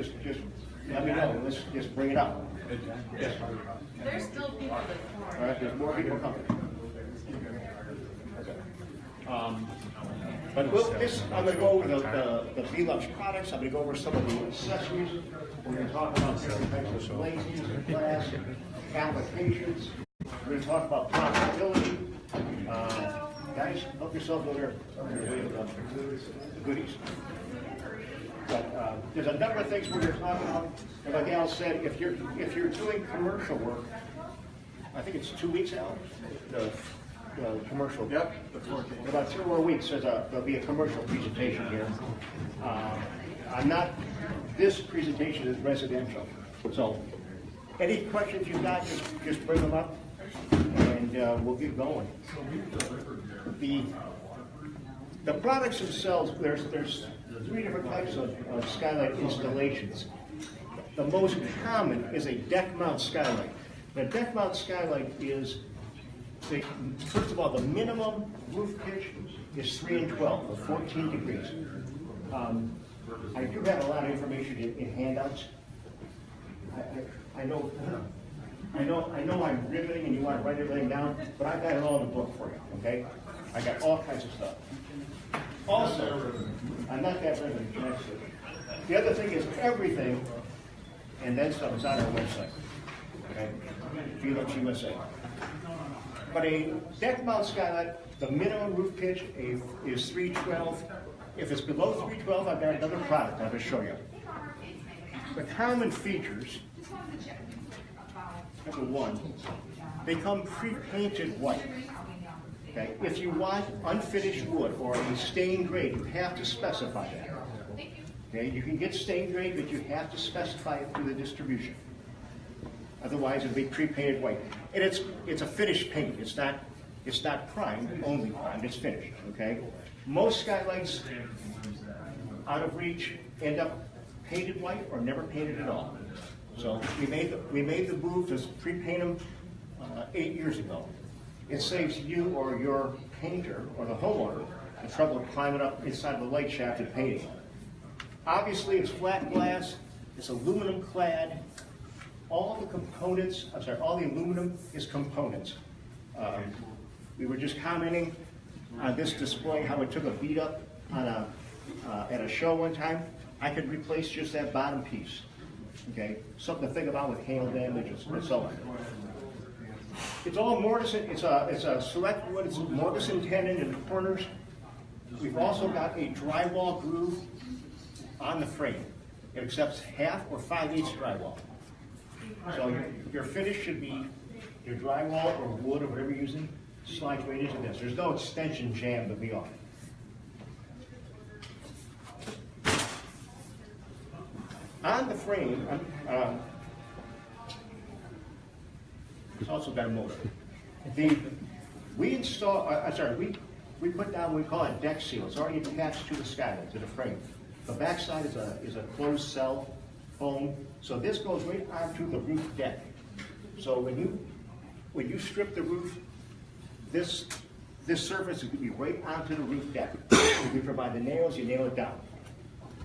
just let me know. Let's just bring it up. Yes. There's still people that All right, there's more people coming. Okay. But I'm going to go over the VELUX products. I'm going to go over some of the accessories. We're going to talk about different types of glazes, glass, applications. We're going to talk about profitability. Guys, help yourself over the goodies. But there's a number of things we're going to talk about. And like Al said, if you're doing commercial work, I think it's 2 weeks, Al. The commercial. Yep. In about 2 more weeks, there'll be a commercial presentation here. This presentation is residential. So, any questions you've got, just bring them up, and we'll get going. The products themselves, there's 3 different types of skylight installations. The most common is a deck mount skylight. The deck mount skylight is, first of all, the minimum roof pitch is 3 and 12, or 14 degrees. I do have a lot of information in handouts. I know I'm riveting and you want to write everything down, but I've got it all in the book for you, okay? I got all kinds of stuff. Also, I'm not that riveting, actually. The other thing is everything, and then some, is on our website, okay? VELUX USA. But a deck mount skylight, the minimum roof pitch is 312. If it's below 312, I've got another product I'm going to show you. The common features, number 1, they come pre-painted white. Okay? If you want unfinished wood or a stained grade, you have to specify that. Okay? You can get stained grade, but you have to specify it through the distribution. Otherwise, it'll be pre-painted white. And it's a finished paint. It's not primed, only primed. It's finished. Okay. Most skylights, out of reach, end up painted white or never painted at all. So we made the move to pre-paint them 8 years ago. It saves you or your painter or the homeowner the trouble of climbing up inside the light shaft and painting. Obviously, it's flat glass. It's aluminum clad. All the components, all the aluminum is components. We were just commenting on this display how it took a beat up on at a show one time. I could replace just that bottom piece. Okay, something to think about with hail damage and so on. It's all mortise. It's a select wood. It's mortise and tenon in the corners. We've also got a drywall groove on the frame. It accepts 1/2 or 5/8 drywall. So your finish should be your drywall or wood or whatever you're using slides right into this. There's no extension jam to be on it. On the frame, it's also got a motor. We put down what we call a deck seal. It's already attached to the skylight, to the frame. The back side is a closed cell foam. So this goes right onto the roof deck. So when you strip the roof, this surface is going to be right onto the roof deck. If we provide the nails, you nail it down.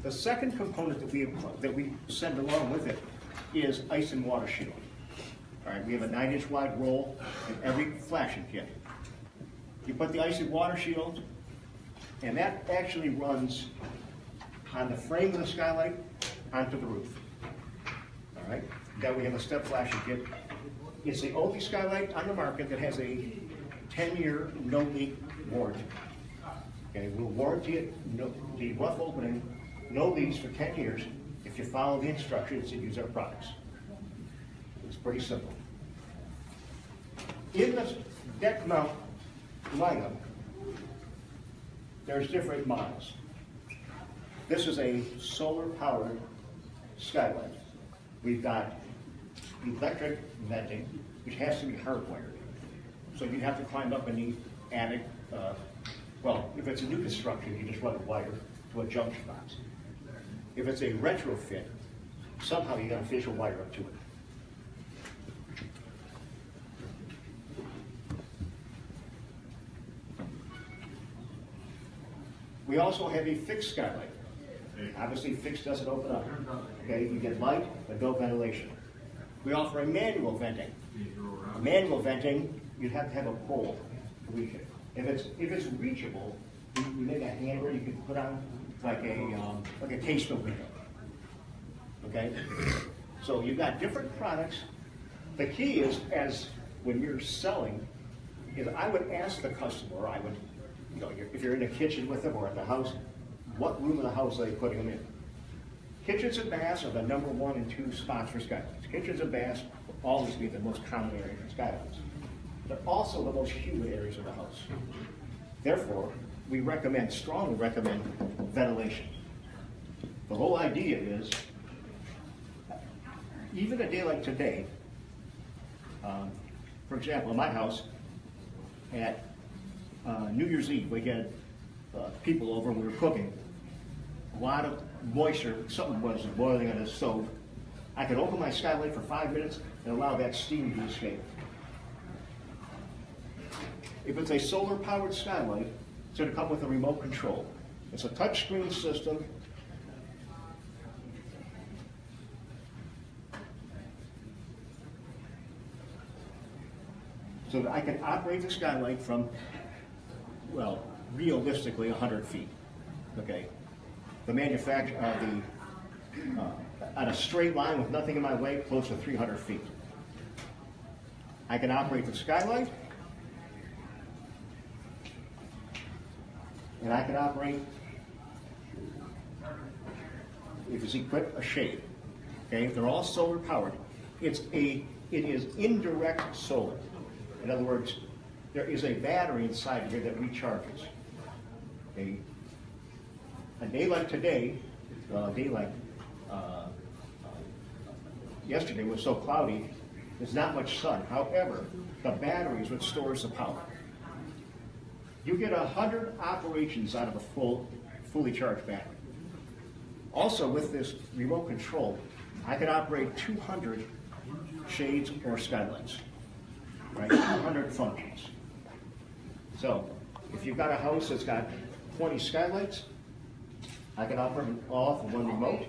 The second component that we send along with it is ice and water shield. All right, we have a 9-inch wide roll in every flashing kit. You put the ice and water shield, and that actually runs on the frame of the skylight onto the roof. All right, then we have a step flashing kit. It's the only skylight on the market that has a 10-year no-leak warranty. Okay, we'll warranty it, the rough opening, no leaks for 10 years if you follow the instructions and use our products. It's pretty simple. In the deck mount lineup, there's different models. This is a solar-powered skylight. We've got electric venting, which has to be hardwired. So you have to climb up in the attic. Well, if it's a new construction, you just run a wire to a junction box. If it's a retrofit, somehow you got to fish a wire up to it. We also have a fixed skylight. Obviously, fixed doesn't open up. Okay, you get light, but no ventilation. We offer a manual venting. Manual venting, you'd have to have a pole to reach it. If it's reachable, we make a handle you can put on like a casement window. Okay, so you've got different products. The key is, as when you're selling, is I would ask the customer, if you're in the kitchen with them or at the house, what room of the house are they putting them in? Kitchens and baths are the number 1 and 2 spots for skylights. Kitchens and baths will always be the most common area for skylights. They're also the most humid areas of the house. Therefore, we strongly recommend ventilation. The whole idea is, even a day like today, for example, in my house, at New Year's Eve, we had people over and we were cooking. A lot of moisture, something was boiling on the stove. I could open my skylight for 5 minutes and allow that steam to escape. If it's a solar-powered skylight, it's going to come with a remote control. It's a touchscreen system. So that I can operate the skylight from, well, realistically 100 feet. Okay. The manufacturer, on a straight line with nothing in my way, close to 300 feet. I can operate the skylight, and I can operate, if it's equipped, a shade. Okay, they're all solar powered. It is indirect solar. In other words, there is a battery inside here that recharges. Okay. A day like today, yesterday was so cloudy, there's not much sun. However, the battery is what stores the power. You get 100 operations out of a fully charged battery. Also, with this remote control, I can operate 200 shades or skylights, right? 200 functions. So, if you've got a house that's got 20 skylights, I can operate them all with one remote,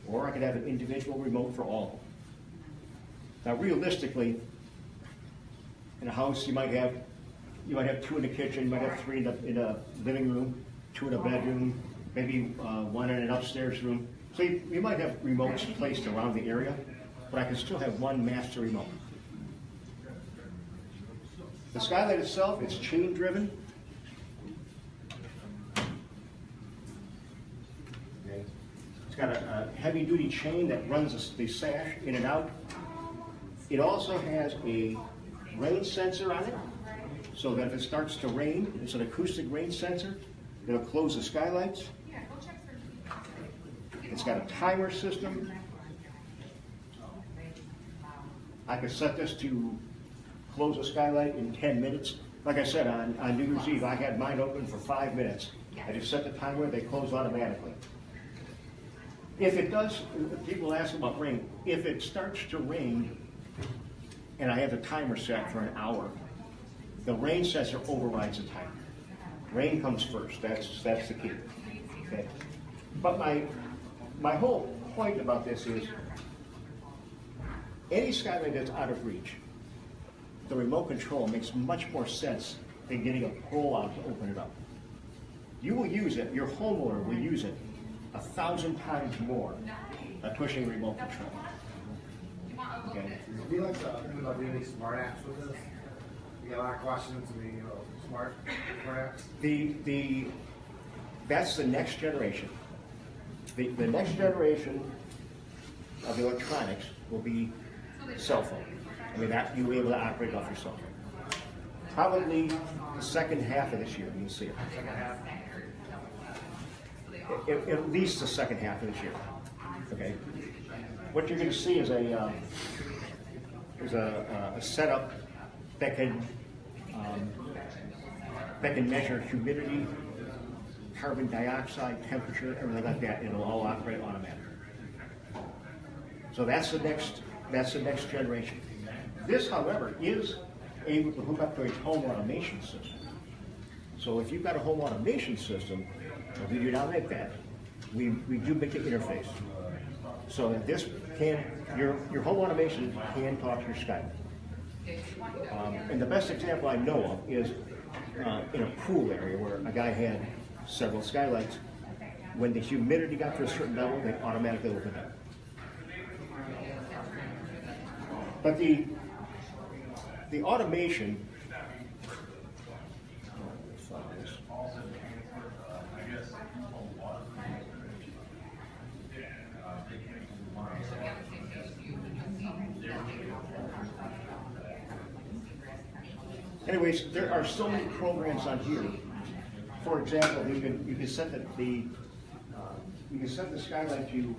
or I could have an individual remote for all of them. Now, realistically, in a house, you might have 2 in the kitchen, you might have 3 in a living room, 2 in a bedroom, maybe 1 in an upstairs room. So you might have remotes placed around the area, but I can still have one master remote. The skylight itself, it's chain driven. It's got a heavy duty chain that runs the sash in and out. It also has a rain sensor on it, so that if it starts to rain, it's an acoustic rain sensor. It'll close the skylights. It's got a timer system. I could set this to close the skylight in 10 minutes. Like I said, on New Year's Eve, I had mine open for 5 minutes. I just set the timer, they close automatically. If it does, people ask about rain. If it starts to rain, and I have the timer set for an hour, the rain sensor overrides the timer. Rain comes first, that's the key. Okay. But my whole point about this is, any skylight that's out of reach, the remote control makes much more sense than getting a pole out to open it up. You will use it, your homeowner will use it 1,000 times more by pushing remote control. Okay. Do you like to do any smart apps with this? You get a lot of questions to be smart apps? That's the next generation. The next generation of electronics will be cell phone. I mean, that you'll be able to operate off your cell phone. Probably the second half of this year, you'll see it. Second half. At least the second half of this year. Okay. What you're going to see is a setup that can measure humidity, carbon dioxide, temperature, everything like that. It'll all operate automatically. So that's the next generation. This, however, is able to hook up to a home automation system. So if you've got a home automation system, we do not make that. we do make an interface. So that this can, your home automation can talk to your Skylight. And the best example I know of is in a pool area where a guy had several Skylights. When the humidity got to a certain level, they automatically opened up. But the automation, anyways, there are so many programs on here. For example, you can set you can set the Skylight to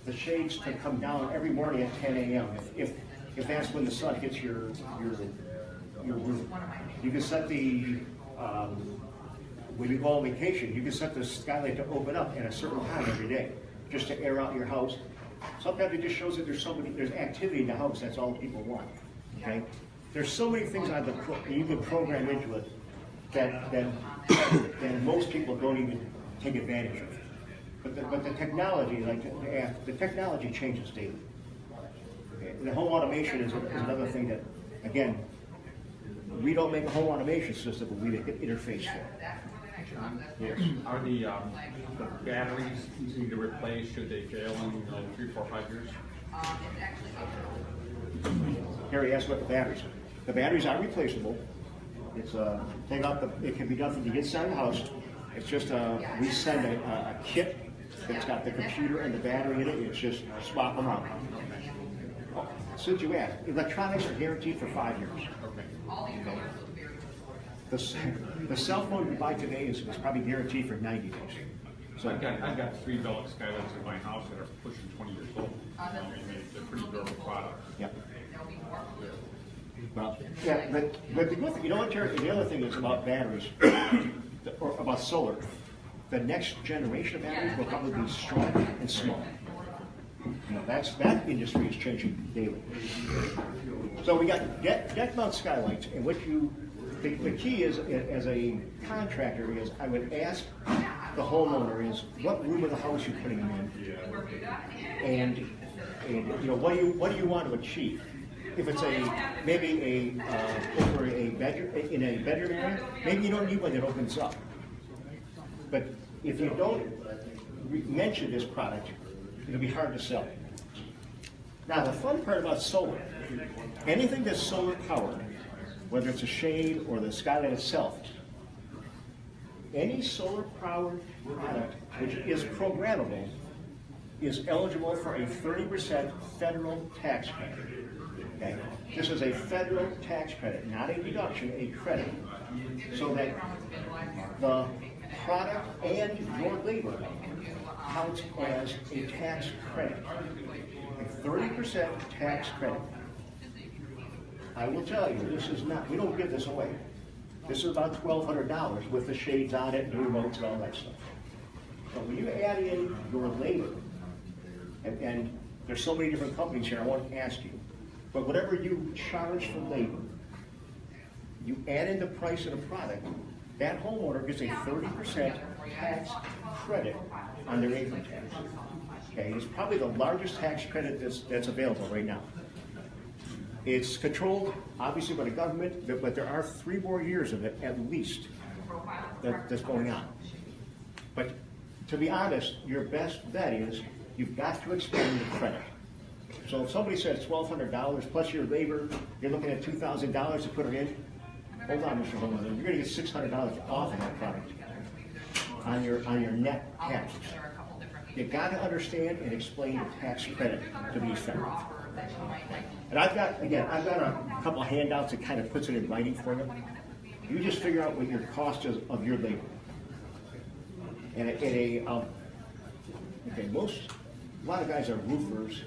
the shades to come down every morning at 10 a.m. if that's when the sun hits your roof. You can set the when you go on vacation, you can set the Skylight to open up at a certain time every day, just to air out your house. Sometimes it just shows that there's activity in the house. That's all people want. Okay. There's so many things on you can program into it that most people don't even take advantage of. But the technology, the technology changes daily. Okay. The home automation is another thing that, again, we don't make a home automation system, but we make an interface for it. Yes. Are the batteries easy to replace? Should they fail in 3, 4, 5 years? Harry asked what the batteries are. The batteries are replaceable. It's take out it can be done from the inside of the house. It's just we send a kit that's got the computer and the battery in it. It's just swap them out. Since you asked, electronics are guaranteed for 5 years. Okay. The cell phone you buy today is probably guaranteed for 90 days. So I've got 3 VELUX Skylights in my house that are pushing 20 years old. They're pretty durable products. Yep. Well, yeah, but the good thing, you know what, Terry? The other thing is about batteries, or about solar. The next generation of batteries will probably be strong and small. You know, that industry is changing daily. So we got deck mount Skylights, and the key is, as a contractor, is I would ask the homeowner is what room of the house you're putting them in, and you know what do you want to achieve. If it's maybe over a bedroom in a bedroom area, maybe you don't need one that opens up. But if you don't mention this product, it'll be hard to sell. Now the fun part about solar, anything that's solar powered, whether it's a shade or the Skylight itself, any solar powered product which is programmable is eligible for a 30% federal tax credit. Okay. This is a federal tax credit, not a deduction, a credit. So that the product and your labor counts as a tax credit. A 30% tax credit. I will tell you, this is not, we don't give this away. This is about $1,200 with the shades on it, new remotes, and all that stuff. So when you add in your labor, and there's so many different companies here, I want to ask you, but whatever you charge for labor, you add in the price of the product, that homeowner gets a 30% tax credit on their income tax. Okay, it's probably the largest tax credit that's available right now. It's controlled, obviously, by the government, but there are 3 more years of it, at least, that's going on. But to be honest, your best bet is you've got to explain the credit. So if somebody says $1,200 plus your labor, you're looking at $2,000 to put it in. Hold on, Mr. Homeowner, you're going to get $600 off of that product on your net taxes. You've got to understand and explain the tax credit to be effective. And I've got a couple of handouts that kind of puts it in writing for you. You just figure out what your cost is of your labor. And a lot of guys are roofers.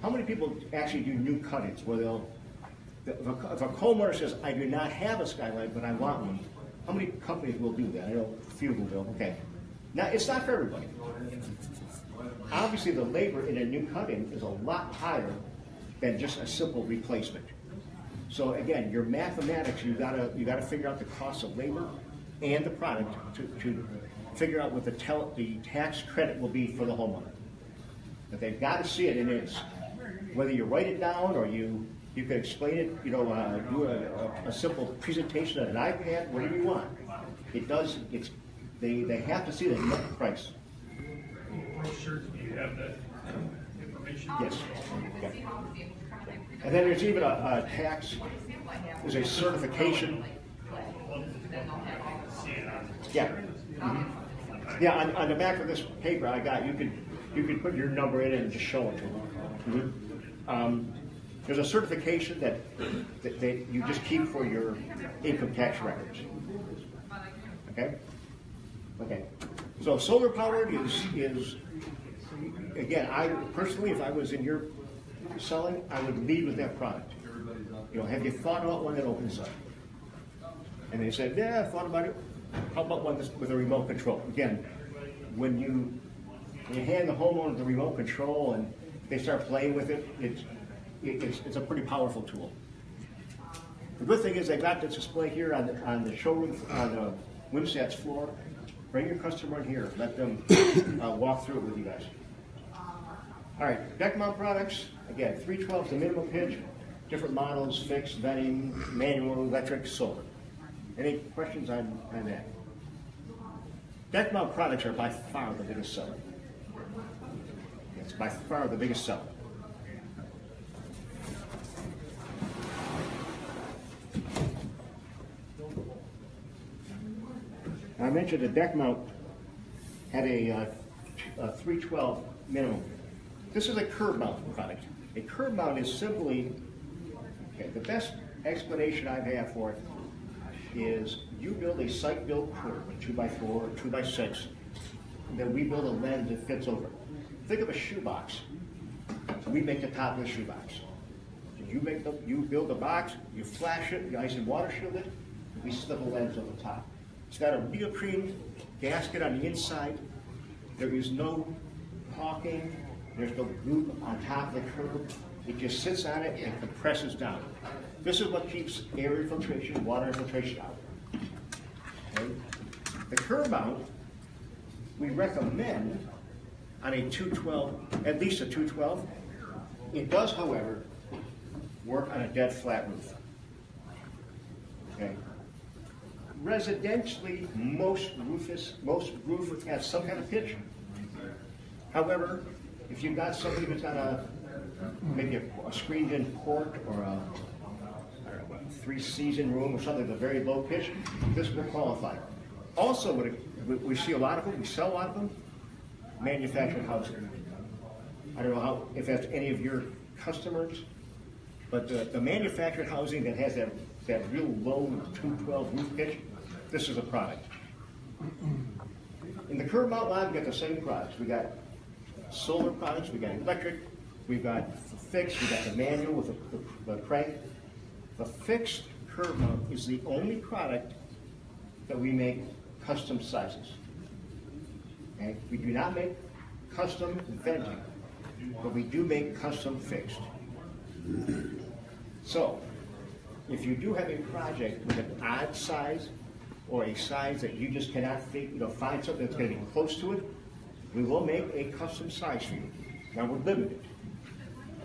How many people actually do new cuttings where if a homeowner says, I do not have a Skylight, but I want one, how many companies will do that? I know a few will. Okay. Now, it's not for everybody. Obviously, the labor in a new cutting is a lot higher than just a simple replacement. So again, your mathematics, you gotta figure out the cost of labor and the product to figure out what the tax credit will be for the homeowner. But they've got to see it, and it's, whether you write it down or you can explain it, do a simple presentation on an iPad, whatever you want. They have to see the net price. Brochure, do you have that information? Yes. Yeah. And then there's even a tax, there's a certification. Yeah. Mm-hmm. Yeah, on the back of this paper I got, you could put your number in it and just show it to them. Mm-hmm. There's a certification that you just keep for your income tax records. Okay? Okay. So solar powered is again, I personally, if I was in your selling, I would lead with that product. Have you thought about one that opens up? And they said, yeah, I thought about it. How about one with a remote control? Again, when you hand the homeowner the remote control and they start playing with it, it's a pretty powerful tool. The good thing is they got this display here on the showroom, on the Wimsatt's floor. Bring your customer in here. Let them walk through it with you guys. All right, deck mount products. Again, 312 is the minimum pitch. Different models, fixed, venting, manual, electric, solar. Any questions on that? Deck mount products are by far the biggest seller. It's by far the biggest seller. I mentioned the deck mount had a 312 minimum. This is a curb mount product. A curb mount is simply, the best explanation I have for it is you build a site-built curb, a 2x4 or 2x6, and then we build a lens that fits over it. Think of a shoebox. We make the top of the shoebox. You build the box, you flash it, you ice and water shield it, and we slip a lens on the top. It's got a neoprene gasket on the inside. There is no caulking. There's no glue on top of the curb. It just sits on it and compresses down. This is what keeps air infiltration, water infiltration out. Okay? The curb mount, we recommend on a 212, at least a 212. It does, however, work on a dead flat roof. Okay? Residentially, most roof has some kind of pitch. However, if you've got somebody that's got maybe a screened-in court or a 3-season room or something with a very low pitch, this will qualify. Also, we see a lot of them, we sell a lot of them, manufactured housing. I don't know if that's any of your customers, but the manufactured housing that has that real low 212 roof pitch, this is a product. In the curb mount line, we got the same products. We got solar products, we got electric, we've got fixed, we got the manual with the crank. The fixed curb mount is the only product that we make custom sizes. Okay? We do not make custom venting, but we do make custom fixed. So, if you do have a project with an odd size or a size that you just cannot find something that's going to be close to it, we will make a custom size for you. Now we're limited.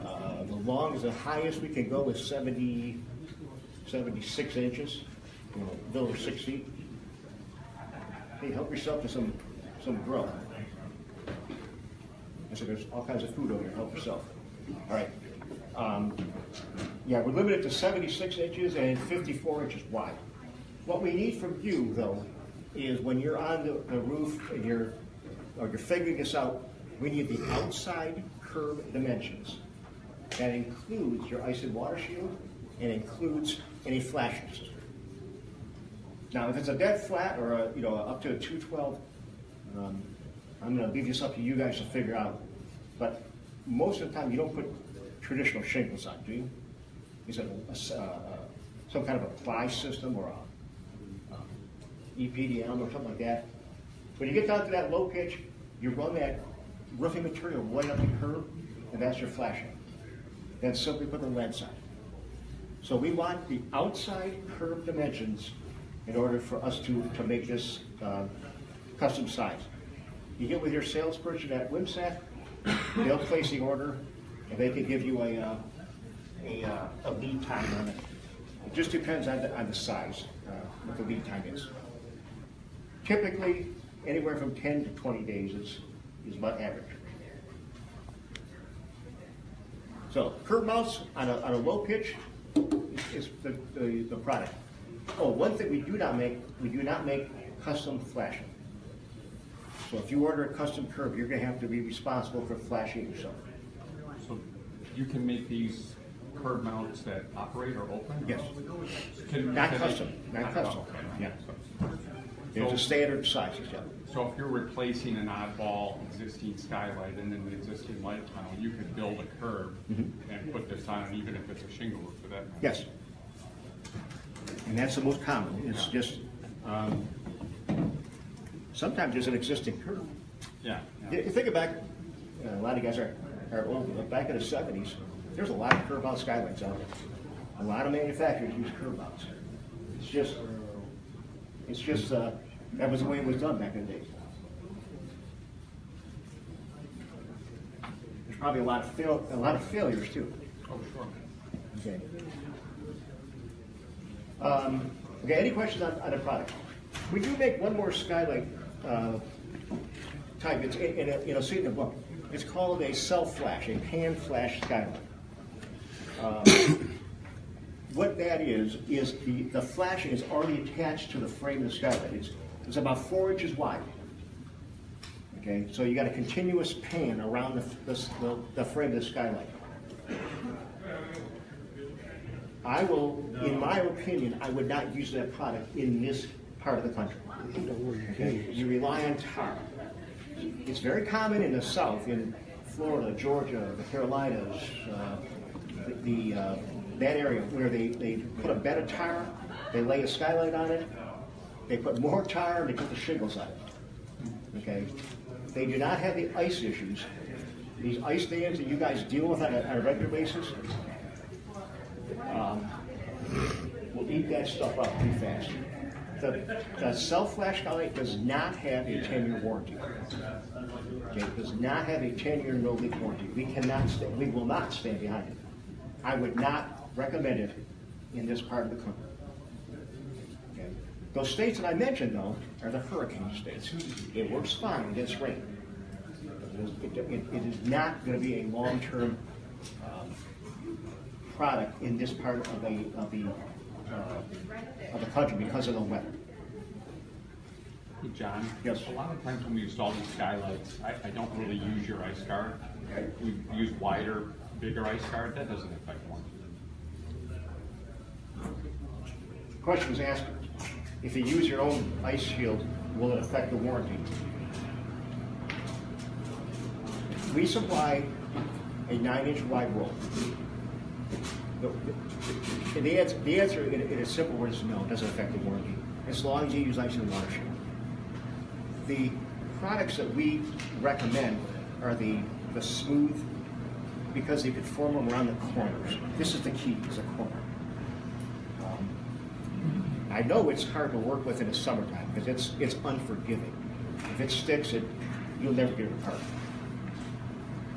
The highest we can go is 76 inches, a little over 6 feet. Hey, help yourself to some growth. So there's all kinds of food over here. Help yourself. All right. Yeah, we're limited to 76 inches and 54 inches wide. What we need from you, though, is when you're on the roof and you're figuring this out, we need the outside curb dimensions. That includes your ice and water shield and includes any flashing system. Now, if it's a dead flat or up to a 212, I'm going to leave this up to you guys to figure out. But most of the time, you don't put traditional shingles on, do you? Is it some kind of a ply system or a EPDM or something like that? When you get down to that low pitch, you run that roofing material right up the curb, and that's your flashing. Then simply put the lens on. So we want the outside curb dimensions in order for us to make this custom size. You get with your salesperson at Wimsatt, they'll place the order, and they can give you a lead time on it. It just depends on the size, what the lead time is. Typically, anywhere from 10 to 20 days is about average. So curb mounts on a low pitch is the product. Oh, one thing we do not make custom flashing. So if you order a custom curb, you're going to have to be responsible for flashing yourself. So you can make these curb mounts that operate or open? Yes. Not custom. Yeah. There's a standard size, yeah. So if you're replacing an oddball existing skylight and then an existing light tunnel, you could build a curb and put this on, even if it's a shingle roof for that matter. Yes. And that's the most common. It's just, sometimes there's an existing curb. Yeah. You think back, a lot of guys are old, but back in the 70s, there's a lot of curb mount skylights out there. A lot of manufacturers use curb mounts. It's just that was the way it was done back in the day. There's probably a lot of failures too. Oh, sure. Okay. Okay. Any questions on the product? We do make one more skylight type. It's you'll see it in the book. It's called a self-flash, a pan flash skylight. What that is the flashing is already attached to the frame of the skylight. It's about 4 inches wide. Okay, so you got a continuous pan around the frame of the skylight. In my opinion, I would not use that product in this part of the country. Okay, you rely on tar. It's very common in the South, in Florida, Georgia, the Carolinas, that area where they put a bed of tar, they lay a skylight on it, they put more tar, and they put the shingles on it. Okay, they do not have the ice issues. These ice dams that you guys deal with on a regular basis will eat that stuff up pretty fast. The self-flash skylight does not have a 10-year warranty. Okay, it does not have a 10-year no-leak warranty. We will not stand behind it. I would not recommend it in this part of the country. Okay. Those states that I mentioned, though, are the hurricane states. It works fine against rain. It is not going to be a long-term product in this part of the country because of the weather. Hey, John. Yes. A lot of times when we install these skylights, I don't really use your ice guard. Okay. We use wider, bigger ice guard. That doesn't affect warranty. The question was asked, if you use your own ice shield, will it affect the warranty? We supply a 9-inch wide roll. The answer in a simple word is no, it doesn't affect the warranty, as long as you use ice and water shield. The products that we recommend are the smooth, because they could form them around the corners. This is the key, is a corner. I know it's hard to work with in the summertime because it's unforgiving. If it sticks, you'll never get it apart.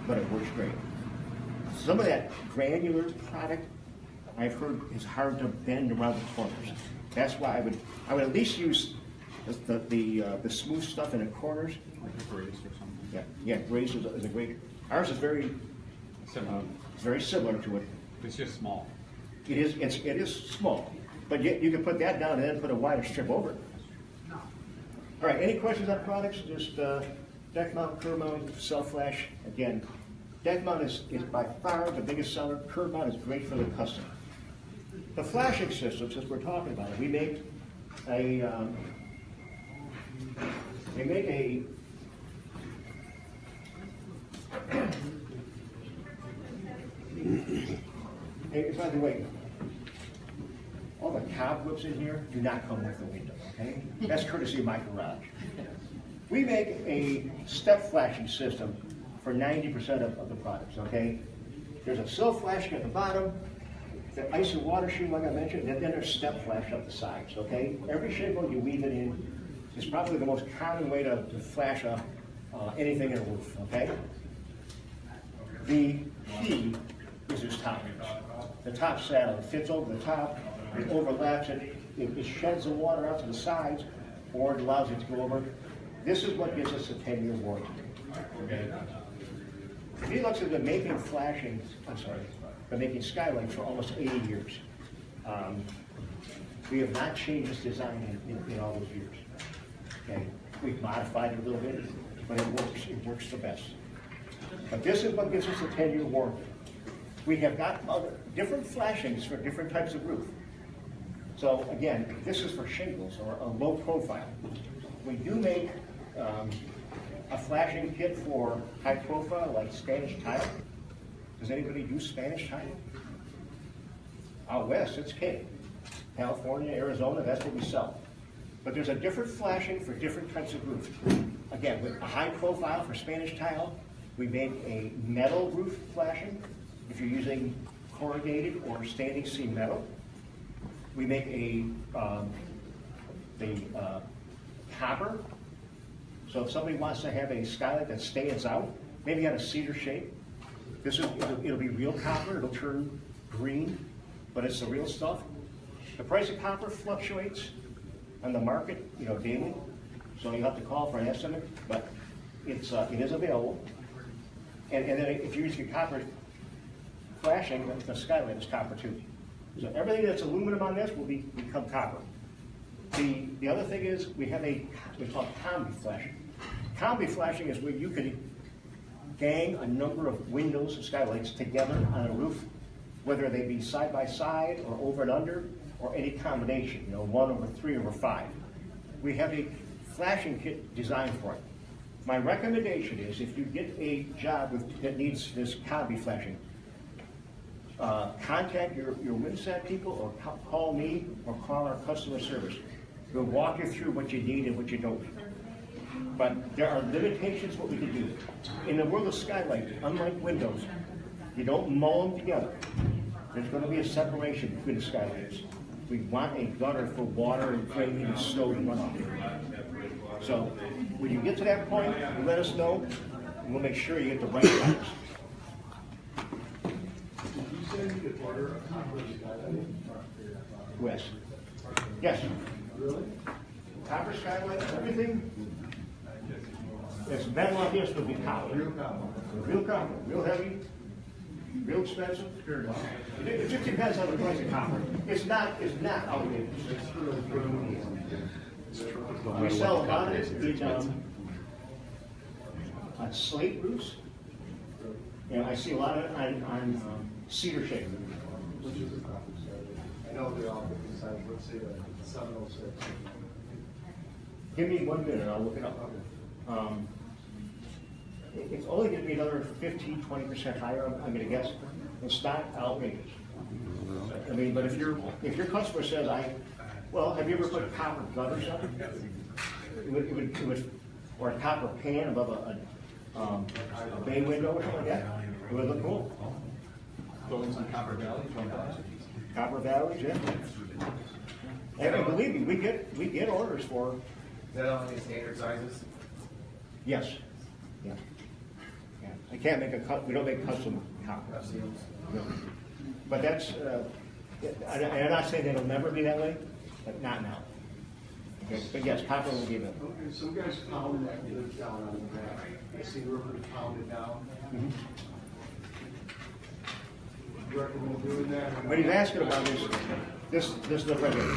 But it works great. Some of that granular product I've heard is hard to bend around the corners. That's why I would at least use the smooth stuff in the corners. Like a brace or something. Yeah, brace is a great. Ours is very similar to it. It's just small. It is small, but yet you can put that down and then put a wider strip over it. All right, any questions on products? Just deck mount, curb mount, self-flash. Again, deck mount is by far the biggest seller. Curb mount is great for the customer. The flashing system, since we're talking about it, we make hey, by the way, all the cobwebs in here do not come with the window, okay? That's courtesy of my garage. We make a step flashing system for 90% of the products, okay? There's a self flashing at the bottom, the ice and water shield, like I mentioned, and then there's step flash up the sides, okay? Every shingle you weave it in, is probably the most common way to flash anything in a roof, okay? The key is this top. The top saddle, it fits over the top, it overlaps it, it sheds the water out to the sides, or it allows it to go over. This is what gives us a 10-year warranty, okay? VELUX has been making been making skylights for almost 80 years. We have not changed this design in all those years. Okay, we've modified it a little bit, but it works the best. But this is what gives us a 10-year warranty. We have got different flashings for different types of roof. So again, this is for shingles or a low profile. We do make a flashing kit for high profile, like Spanish tile. Does anybody do Spanish tile? Out west, it's king. California, Arizona, that's what we sell. But there's a different flashing for different types of roofs. Again, with a high profile for Spanish tile, we make a metal roof flashing. If you're using corrugated or standing seam metal, we make a copper. So if somebody wants to have a skylight that stands out, maybe on a cedar shape, it'll be real copper. It'll turn green, but it's the real stuff. The price of copper fluctuates on the market, daily. So you have to call for an estimate, but it is available. And then if you're using copper flashing, the skylight is copper too. So everything that's aluminum on this will become copper. The other thing is we call it combi flashing. Combi flashing is where you can gang a number of windows and skylights together on a roof, whether they be side by side or over and under, or any combination, 1 over 3 over 5. We have a flashing kit designed for it. My recommendation is if you get a job that needs this combi flashing, contact your Wimsatt people or call me or call our customer service. We'll walk you through what you need and what you don't need. But there are limitations what we can do. In the world of skylights, unlike windows, you don't mull them together. There's going to be a separation between the skylights. We want a gutter for water and rain and snow to run off. So when you get to that point, you let us know, and we'll make sure you get the right gutters. West. Yes. Really? Copper skylight, everything. It's metal on this would be copper. Real copper. Real copper. Real heavy. Real expensive. It just depends on the price of copper. It's not outrageous. We sell a lot of it on slate roofs. And I see a lot of it on cedar shape. I know they're all different sizes. Let's say 706. Give me 1 minute, I'll look it up. It's only going to be another 15, 20% higher, I'm going to guess. It's not outrageous. I mean, but if your customer says, well, have you ever put copper gutters up? It would, or a copper pan above a bay window or something like that. It would look cool. Going to Copper Valley, Copper Valleys, yeah. And believe me, we get orders for. Is that only standard sizes? Yes. Yeah. Yeah. I can't make we don't make custom copper. No. But that's. I'm not saying it'll never be that way, but not now. Okay. But yes, copper will be there. Okay, some guys pound that wood down on the back. I see roofers pound it down. Mm-hmm. You recommend doing that? What he's asking about is this lip right here.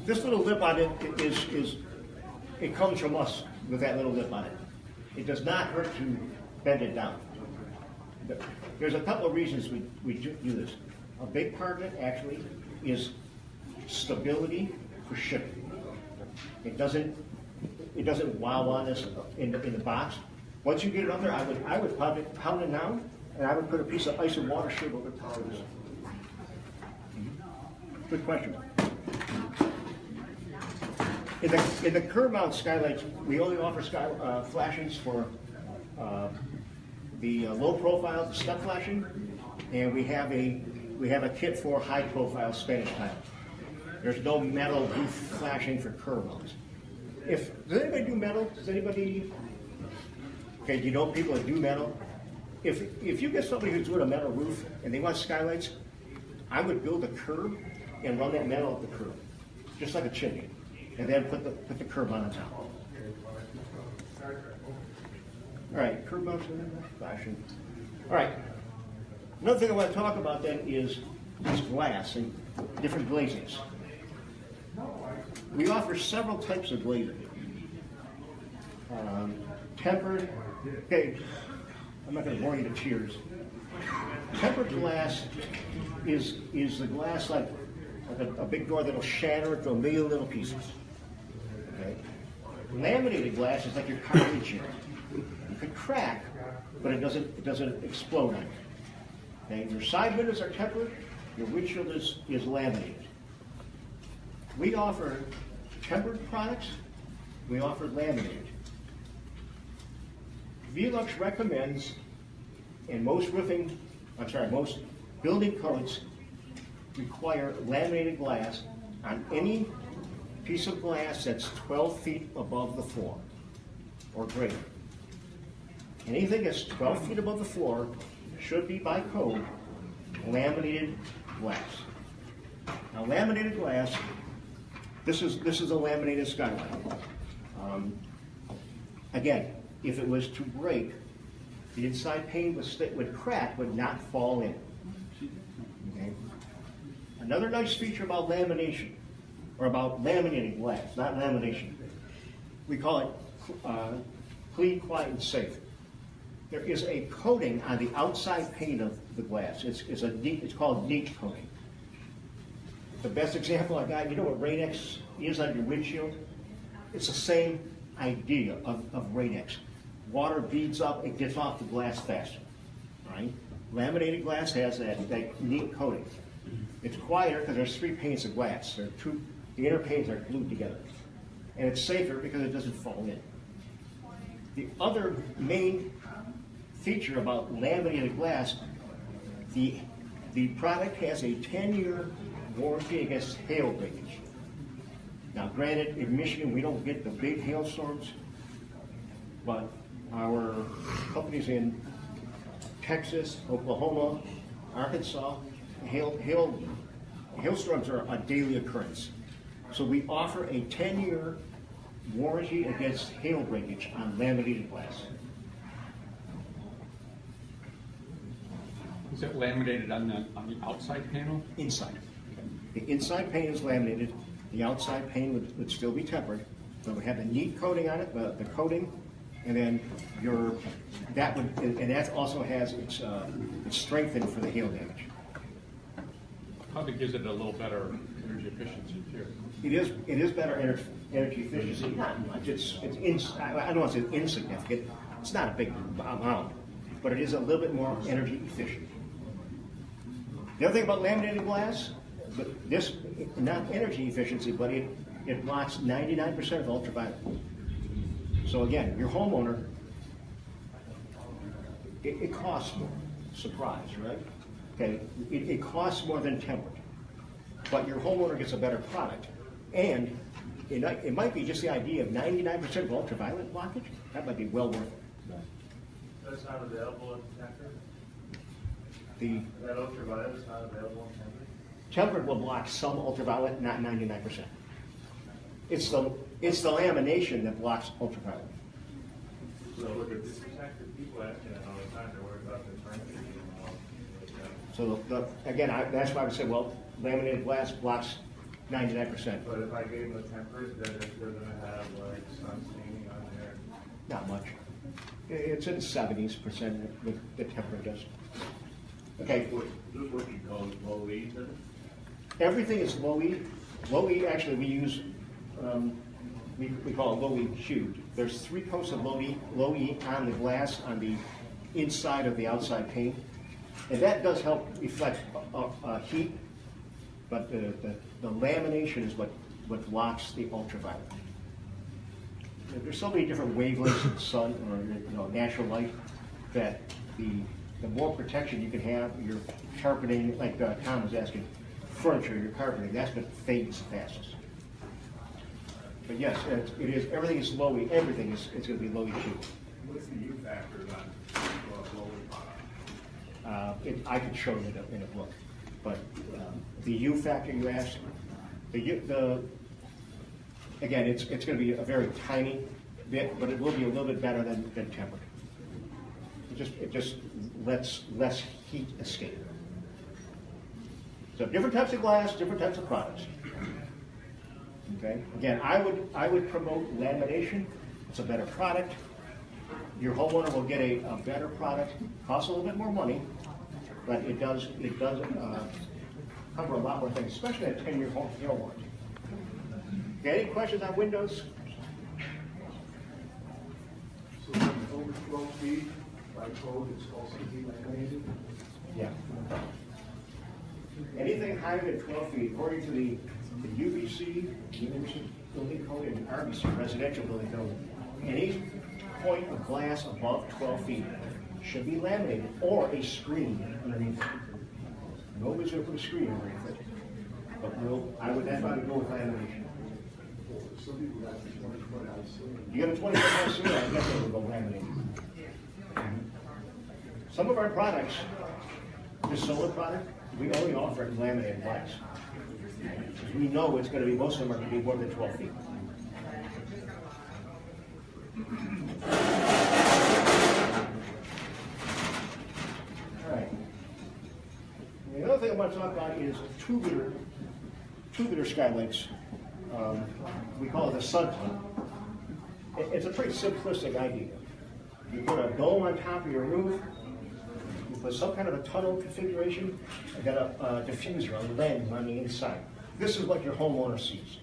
This little lip on it is it comes from us with that little lip on it. It does not hurt to bend it down. There's a couple of reasons we do this. A big part of it actually is stability for shipping. It doesn't wow on us in the box. Once you get it up there, I would pound it down, and I would put a piece of ice and water straight over top of this. Good question. In the curb mount skylights, we only offer flashings for the low profile, the step flashing, and we have a kit for high profile Spanish tile. There's no metal roof flashing for curb mounts. does anybody do metal? Does anybody, okay, do you know people that do metal? If you get somebody who's doing a metal roof and they want skylights, I would build a curb and run that metal up the curb, just like a chimney, and then put the curb on top. All right, curb mounts in that fashion. All right, another thing I want to talk about then is glass and different glazings. We offer several types of glazing. Tempered, okay, I'm not going to bore you to tears. Tempered glass is the glass like a big door that'll shatter into a million little pieces. Okay? Laminated glass is like your carpet chair. It could crack, but it doesn't explode on you. Okay? Your side windows are tempered. Your windshield is laminated. We offer tempered products. We offer laminated. VELUX recommends, and most building codes require laminated glass on any piece of glass that's 12 feet above the floor or greater. Anything that's 12 feet above the floor should be, by code, laminated glass. Now, laminated glass, this is a laminated skylight. Again, if it was to break, the inside pane would crack, but not fall in. Okay? Another nice feature about lamination, or about laminated glass, not lamination, we call it clean, quiet, and safe. There is a coating on the outside pane of the glass. It's called neat coating. The best example I got, you know what Rain-X is on your windshield? It's the same idea of Rain-X. Water beads up, it gets off the glass faster, right? Laminated glass has that neat coating. It's quieter because there's 3 panes of glass. The inner panes are glued together. And it's safer because it doesn't fall in. The other main feature about laminated glass, the product has a 10-year warranty against hail breakage. Now, granted, in Michigan, we don't get the big hailstorms, but our companies in Texas, Oklahoma, Arkansas, hailstorms are a daily occurrence. So we offer a 10-year warranty against hail breakage on laminated glass. Is it laminated on the outside panel? Inside. The inside pane is laminated. The outside pane would still be tempered. So we have the neat coating on it, the coating, and then that also has it's strengthened for the hail damage. Probably gives it a little better energy efficiency too. It is better energy efficiency. Not much. I don't want to say insignificant. It's not a big amount, but it is a little bit more energy efficient. The other thing about laminated glass, this not energy efficiency, but it blocks 99% of ultraviolet. So again, your homeowner, it costs more. Surprise, right? Okay, it costs more than tempered, but your homeowner gets a better product, and it might be just the idea of 99% of ultraviolet blockage. That might be well worth it. That's not available in tempered? That ultraviolet is not available in tempered? Tempered will block some ultraviolet, not 99%. It's the lamination that blocks ultraviolet. So look at disinfected people asking that all the time. They're worried about the temperature. So again, that's why I would say, well, laminated glass blocks 99%. But if I gave them a tempered, then they're going to have like sun staining on there. Not much. It's in the 70s% with the tempered does. Okay. This is what you call low E, then? Everything is low E. Low E, actually, we use, we call it low E cubed. There's 3 coats of low E on the glass on the inside of the outside pane. And that does help reflect heat, but the lamination is what blocks the ultraviolet. There's so many different wavelengths of the sun or natural light that the more protection you can have, your carpeting, like Tom was asking, furniture, your carpeting, that's what fades fastest. But yes, it is, everything is Lowy, everything is going to be Lowy too. What's the U factor on I could show you in a book, but the U factor you asked, again, it's going to be a very tiny bit, but it will be a little bit better than tempered. It just lets less heat escape. So different types of glass, different types of products. Okay. Again, I would promote lamination. It's a better product. Your homeowner will get a better product. Costs a little bit more money, but it does cover a lot more things, especially a 10-year home warranty. Okay, any questions on windows? So over 12 feet by code, it's also laminated? Yeah. Anything higher than 12 feet, according to the UBC, Wimsatt Building Code, and RBC, Residential Building Code, any point of glass above 12 feet should be laminated or a screen underneath it. Nobody's going to put a screen underneath it, but I would go with lamination. Some people got 20-foot high ceiling. You got a 20-foot ceiling, I guess they would go laminated. Some of our products, this solar product, we only offer it in laminated glass. Because we know it's going to be, most of them are going to be more than 12 feet. All right. The other thing I want to talk about is tubular skylights. We call it a sun tunnel. It's a pretty simplistic idea. You put a dome on top of your roof, you put some kind of a tunnel configuration, and got a diffuser, a lens on the inside. This is what your homeowner sees.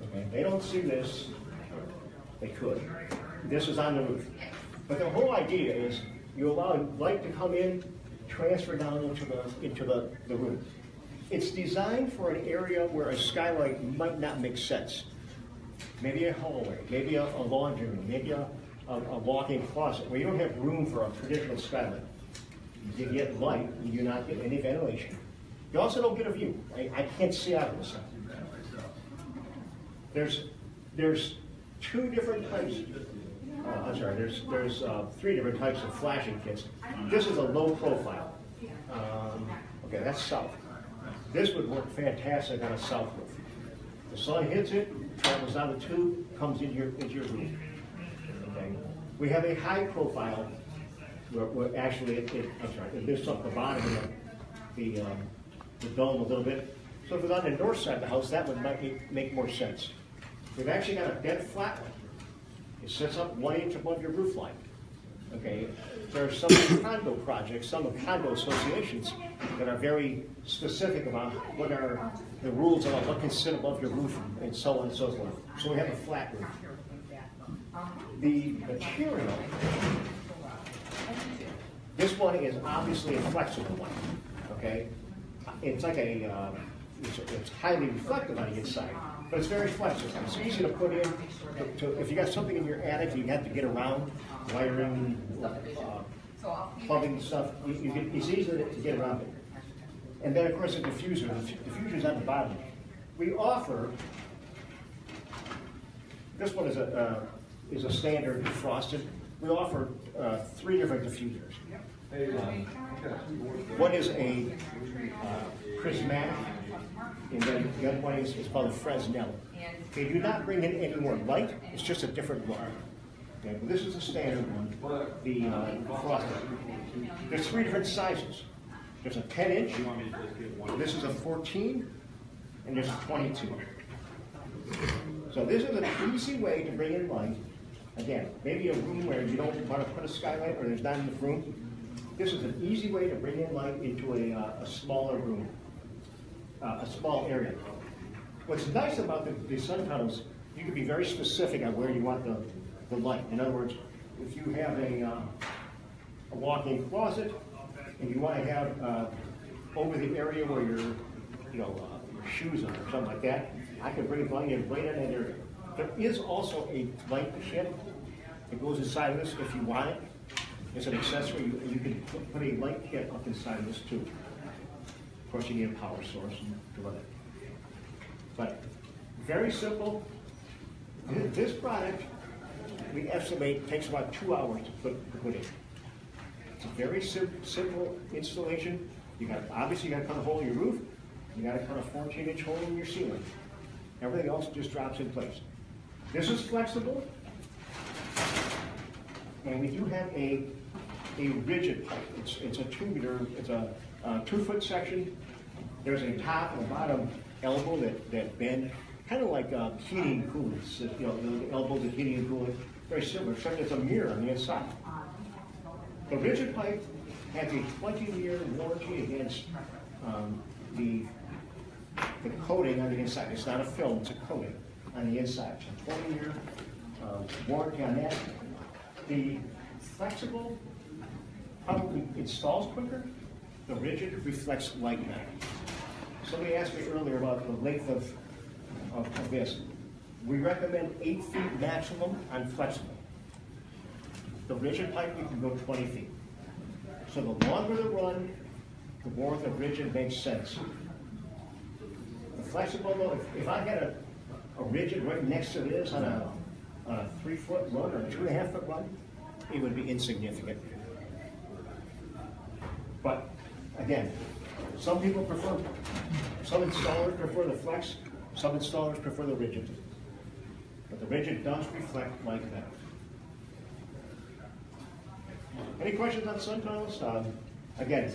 Okay? They don't see this. They could. This is on the roof. But the whole idea is you allow light to come in, transfer down into the room. It's designed for an area where a skylight might not make sense. Maybe a hallway, maybe a laundry room, maybe a walk-in closet where you don't have room for a traditional skylight. You get light, you do not get any ventilation. You also don't get a view. I can't see out of the sun. There's two different types. There's 3 different types of flashing kits. This is a low profile. Okay, that's south. This would work fantastic on a south roof. The sun hits it, travels down the tube, comes into your roof. Okay. We have a high profile where actually it lifts up the bottom of the dome a little bit. So if it's on the north side of the house, that might make more sense. We've actually got a dead flat one. It sits up 1 inch above your roof line. Okay, there are some condo projects, some condo associations that are very specific about what are the rules about what can sit above your roof and so on and so forth. So we have a flat roof. The material, this one is obviously a flexible one. Okay, it's like it's highly reflective on the inside, but it's very flexible. It's easy to put in. If you got something in your attic, you have to get around, wiring, plumbing stuff. It's easy to get around it. And then, of course, the diffuser. The diffuser's on the bottom. We offer. This one is a standard frosted. We offer 3 different diffusers. One is a prismatic, and then the other one is called a Fresnel. They do not bring in any more light, it's just a different look. Okay, but this is the standard one, the frosted. There's 3 different sizes. There's a 10-inch, this is a 14, and there's a 22. So this is an easy way to bring in light. Again, maybe a room where you don't want to put a skylight or there's not enough room. This is an easy way to bring in light into a smaller room, a small area. What's nice about the sun tunnels, you can be very specific on where you want the light. In other words, if you have a walk-in closet and you want to have over the area where your shoes are or something like that, I can bring light in right in that area. There is also a light kit that goes inside of this if you want it. It's an accessory. You can put a light kit up inside of this too. Of course, you need a power source to run it. But very simple, This product, we estimate, takes about 2 hours to put in. It's a very simple installation. Obviously you gotta cut a hole in your roof, you gotta cut a 14-inch hole in your ceiling. Everything else just drops in place. This is flexible, and we do have a rigid pipe. It's a tubular, it's a 2-foot section. There's a top and a bottom elbow that bend, kind of like heating and cooling. You know, the elbows of heating and cooling, very similar, except it's a mirror on the inside. The rigid pipe has a 20-year warranty against the coating on the inside. It's not a film, it's a coating on the inside. So 20-year warranty on that. The flexible probably installs quicker. The rigid reflects light better. Somebody asked me earlier about the length of this. We recommend 8 feet maximum on flexible. The rigid pipe, you can go 20 feet. So the longer the run, the more the rigid makes sense. The flexible, though, if I had a rigid right next to this on a 3-foot run or a 2.5-foot run, it would be insignificant. But again, some installers prefer the flex, some installers prefer the rigid. But the rigid does reflect like that. Any questions on sun tunnels? Again,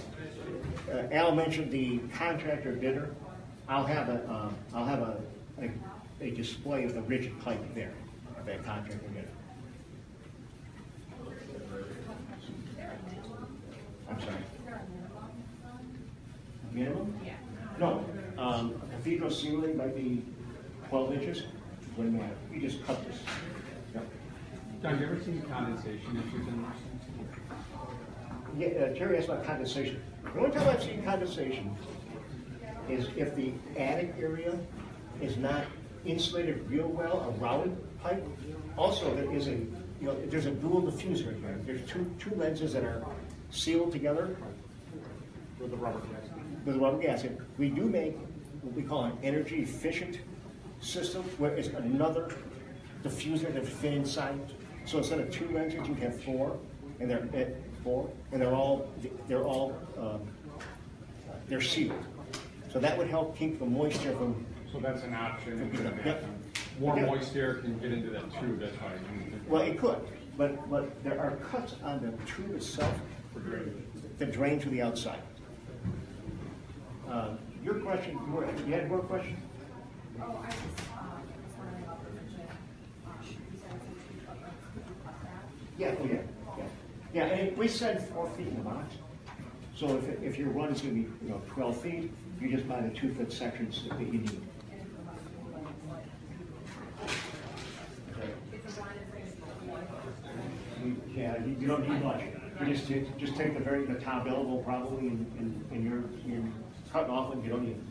Al mentioned the contractor bidder. I'll have a display of the rigid pipe there of that contractor bidder. I'm sorry. Minimum? Yeah. No. A cathedral ceiling might be 12 inches. Wouldn't matter. You just cut this. Yep. John, you ever seen condensation issues in this? Yeah, Terry asked about condensation. The only time I've seen condensation is if the attic area is not insulated real well around pipe. Also, there's a dual diffuser here. There's two lenses that are sealed together with the rubber gasket. We do make what we call an energy efficient system, where it's another diffuser that fit inside. So instead of 2 lenses, you have 4, and they're sealed. So that would help keep the moisture from. So that's an option. Yep. More moist air can get into that tube. That's why. Well, it could, but there are cuts on the tube itself that drain to the outside. Your question, you had more question? Oh, I just wondering about the rigid. Yeah, and we said 4 feet in the box. So if your run is going to be 12 feet, you just buy the 2-foot sections that you need. Yeah, you don't need much. You just take the top elbow probably, and you're cutting off and you don't need it.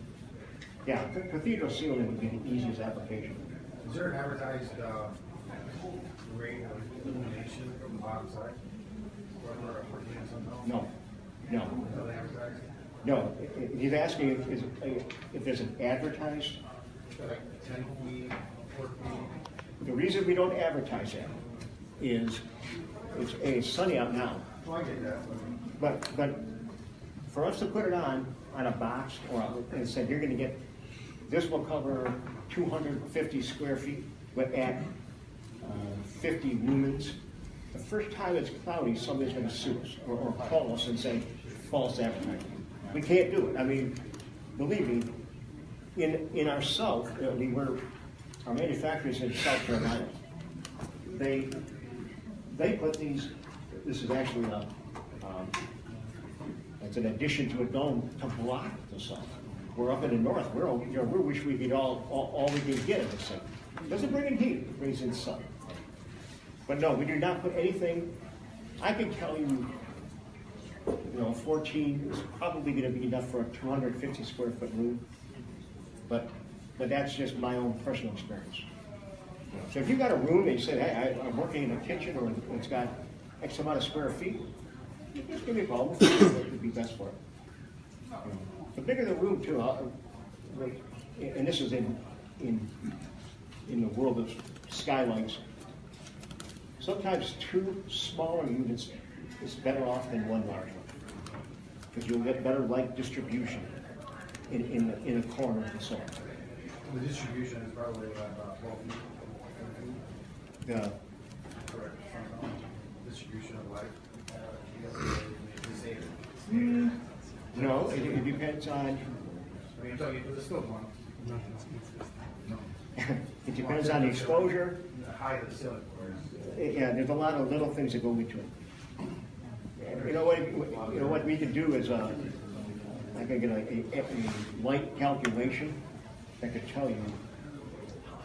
Yeah, cathedral ceiling would be the easiest application. Is there an advertised rate of illumination from the bottom side? No. No, he's asking if there's an advertised. Like 10 feet, 4 feet. The reason we don't advertise that is it's sunny out now. Oh, I get that. But for us to put it on a box and say you're going to get, this will cover 250 square feet, but at 50 lumens. The first time it's cloudy, somebody's going to sue us or call us and say false advertising. We can't do it. I mean, believe me, in our south, our manufacturers in South Carolina, they put these. This is actually it's an addition to a dome to block the sun. We're up in the north. We wish we could all we can get in the sun. It doesn't bring in heat; it brings in sun. But no, we do not put anything. I can tell you, 14 is probably going to be enough for a 250 square foot room. But that's just my own personal experience. So if you got a room and you say, hey, I'm working in a kitchen or it's got X amount of square feet, just give me a call. What would be best for it? The bigger the room too, and this is in in the world of skylights, sometimes 2 smaller units is better off than 1 large one, because you'll get better light distribution in a corner of the saw. The distribution is probably about 12 feet. Yeah. Correct. Distribution of light. No, it depends on, I mean, I'm talking, there's still one. it depends on the exposure. The height of the ceiling. Yeah, there's a lot of little things that go into it. You know what we can do is, I can get a light calculation that could tell you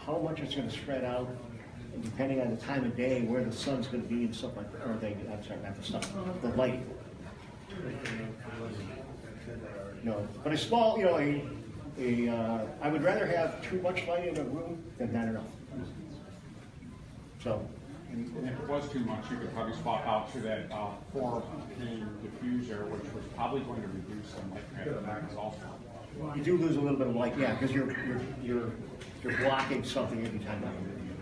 how much it's going to spread out, and depending on the time of day, where the sun's going to be and stuff like that. Or I'm sorry, not the sun, the light. No, but a small, you know, I would rather have too much light in a room than not enough. So. And if it was too much, you could probably swap out to that 4-pane diffuser, which was probably going to reduce some light patterns also. You do lose a little bit of light, yeah, because you're blocking something every time.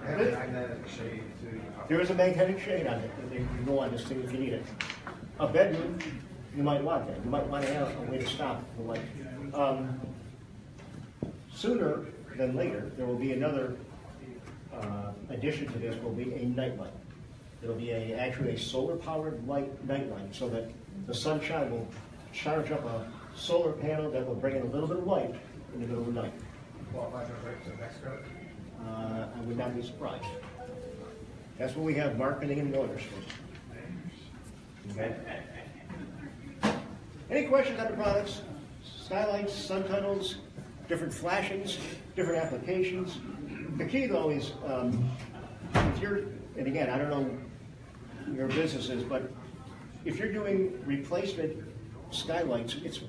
Magnetic shade too. There is a magnetic shade on it, and you can go on this thing if you need it. A bedroom, you might want that. You might want to have a way to stop the light. Sooner than later, there will be another addition to this. Will be a night light. It'll be actually a solar-powered night light, so that the sunshine will charge up a solar panel that will bring in a little bit of light in the middle of the night. I would not be surprised. That's what we have marketing and orders for. Okay. Any questions on the products? Skylights, sun tunnels, different flashings, different applications. The key though is, if you're, and again, I don't know your businesses, but if you're doing replacement skylights, it's a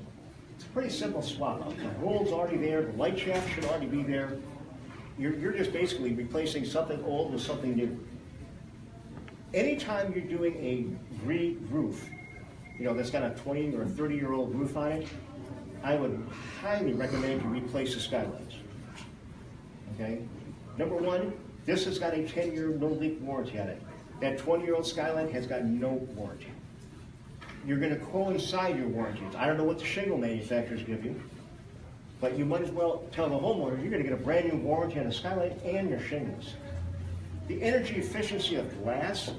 pretty simple swap out. The hole's already there, the light shaft should already be there. You're just basically replacing something old with something new. Anytime you're doing a re-roof, you know, that's got a 20 or 30-year-old roof on it, I would highly recommend you replace the skylights. Okay? Number one, this has got a 10-year no-leak warranty on it. That 20-year-old skylight has got no warranty. You're going to coincide your warranties. I don't know what the shingle manufacturers give you, but you might as well tell the homeowner you're going to get a brand new warranty on the skylight and your shingles. The energy efficiency of glass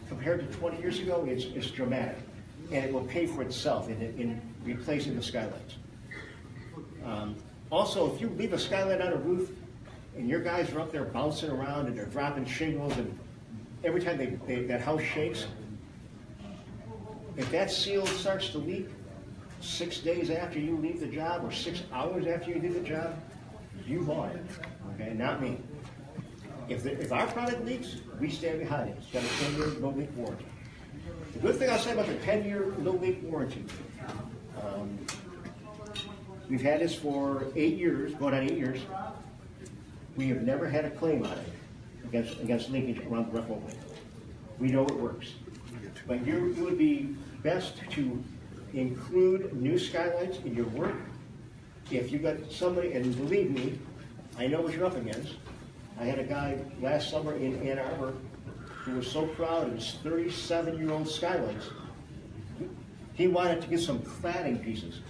compared to 20 years ago is dramatic, and it will pay for itself in replacing the skylights. Also, if you leave a skylight on a roof and your guys are up there bouncing around and they're dropping shingles, and every time that house shakes, if that seal starts to leak 6 days after you leave the job or 6 hours after you leave the job, you bought it, okay, not me. If our product leaks, we stand behind it. It's got a 10-year no-leak warranty. The good thing I'll say about the 10-year no-leak warranty, we've had this for 8 years, going on 8 years. We have never had a claim on it against leakage around the rough opening. We know it works. But it would be best to include new skylights in your work. If you got somebody, and believe me, I know what you're up against. I had a guy last summer in Ann Arbor who was so proud of his 37-year-old skylights. He wanted to get some cladding pieces.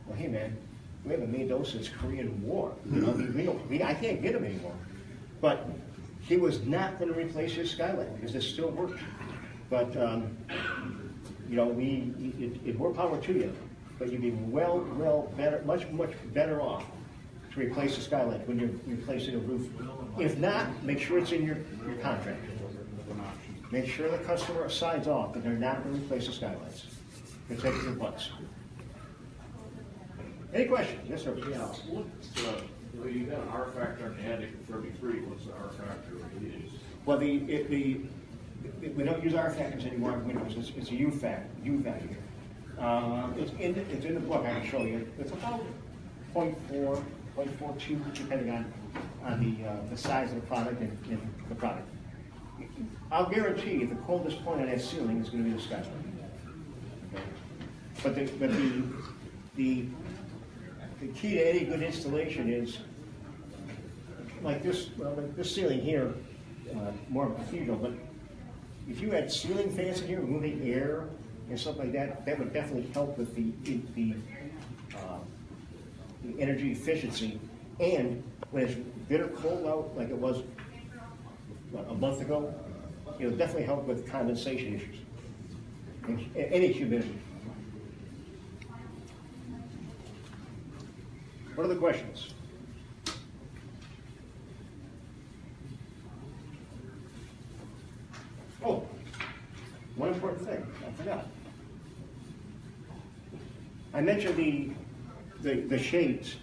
Well, hey man, we haven't made those since Korean War. You know, I can't get them anymore. But he was not going to replace his skylight because it still worked. But you know, it more power to you. But you'd be better, much better off to replace the skylight when you're replacing a roof. If not, make sure it's in your contract. Make sure the customer signs off that they're not going to replace the skylights. Protect your butts. Any questions? Yes, sir. Yeah. Well, you got an R factor in the attic at 33. What's the R factor we use? Well, we don't use R factors anymore in windows. It's a U value. It's in the book. I can show you. It's about 0.4, 0.42, depending on the size of the product and the product. I'll guarantee you the coldest point on that ceiling is going to be the skylight. Okay? But the key to any good installation is like this, well, like this ceiling here, more cathedral, but if you had ceiling fans in here, moving air and stuff like that, that would definitely help with the energy efficiency. And when it's bitter cold out, like it was a month ago, it'll definitely help with condensation issues and any humidity. What are the questions? Oh, one important thing, I forgot. I mentioned the shades.